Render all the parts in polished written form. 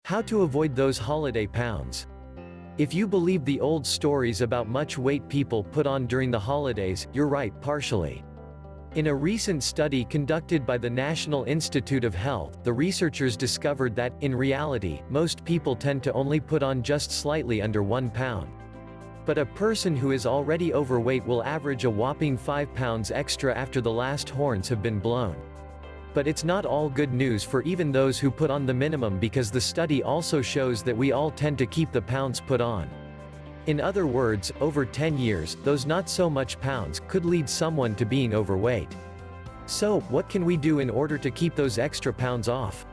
How to avoid those holiday pounds. If you believe the old stories about much weight people put on during the holidays, you're right, partially. In a recent study conducted by the National Institute of Health, the researchers discovered that, in reality, most people tend to only put on just slightly under 1 pound. But a person who is already overweight will average a whopping 5 pounds extra after the last horns have been blown. But it's not all good news for even those who put on the minimum, because the study also shows that we all tend to keep the pounds put on. In other words, over 10 years, those not so much pounds could lead someone to being overweight. So, what can we do in order to keep those extra pounds off?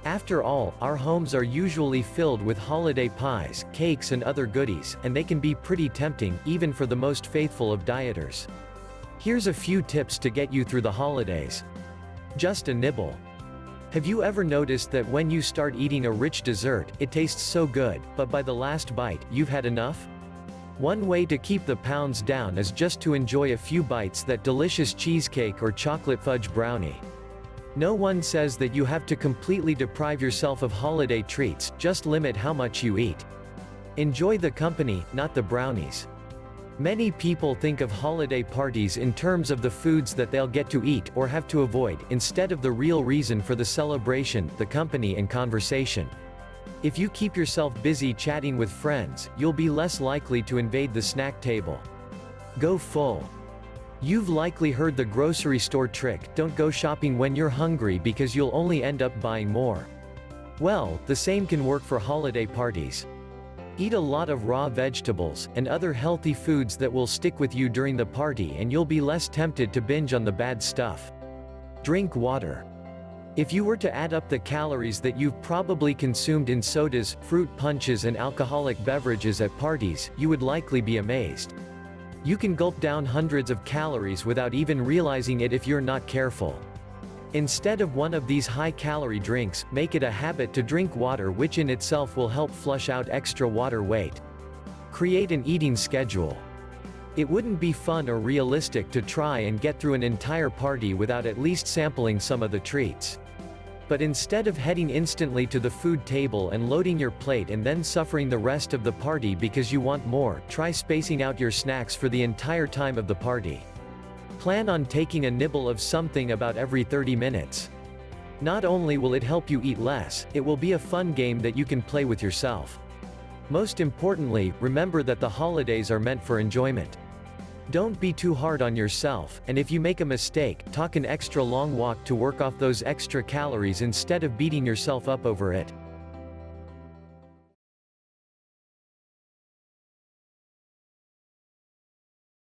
After all, our homes are usually filled with holiday pies, cakes and other goodies, and they can be pretty tempting, even for the most faithful of dieters. Here's a few tips to get you through the holidays. Just a nibble. Have you ever noticed that when you start eating a rich dessert, it tastes so good, but by the last bite, you've had enough? One way to keep the pounds down is just to enjoy a few bites that delicious cheesecake or chocolate fudge brownie. No one says that you have to completely deprive yourself of holiday treats, just limit how much you eat. Enjoy the company, not the brownies. Many people think of holiday parties in terms of the foods that they'll get to eat or have to avoid, instead of the real reason for the celebration, the company and conversation. If you keep yourself busy chatting with friends, you'll be less likely to invade the snack table. Go full. You've likely heard the grocery store trick, don't go shopping when you're hungry because you'll only end up buying more. Well, the same can work for holiday parties. Eat a lot of raw vegetables, and other healthy foods that will stick with you during the party, and you'll be less tempted to binge on the bad stuff. Drink water. If you were to add up the calories that you've probably consumed in sodas, fruit punches and alcoholic beverages at parties, you would likely be amazed. You can gulp down hundreds of calories without even realizing it if you're not careful. Instead of one of these high-calorie drinks, make it a habit to drink water, which in itself will help flush out extra water weight. Create an eating schedule. It wouldn't be fun or realistic to try and get through an entire party without at least sampling some of the treats. But instead of heading instantly to the food table and loading your plate and then suffering the rest of the party because you want more, try spacing out your snacks for the entire time of the party. Plan on taking a nibble of something about every 30 minutes. Not only will it help you eat less, it will be a fun game that you can play with yourself. Most importantly, remember that the holidays are meant for enjoyment. Don't be too hard on yourself, and if you make a mistake, talk an extra long walk to work off those extra calories instead of beating yourself up over it.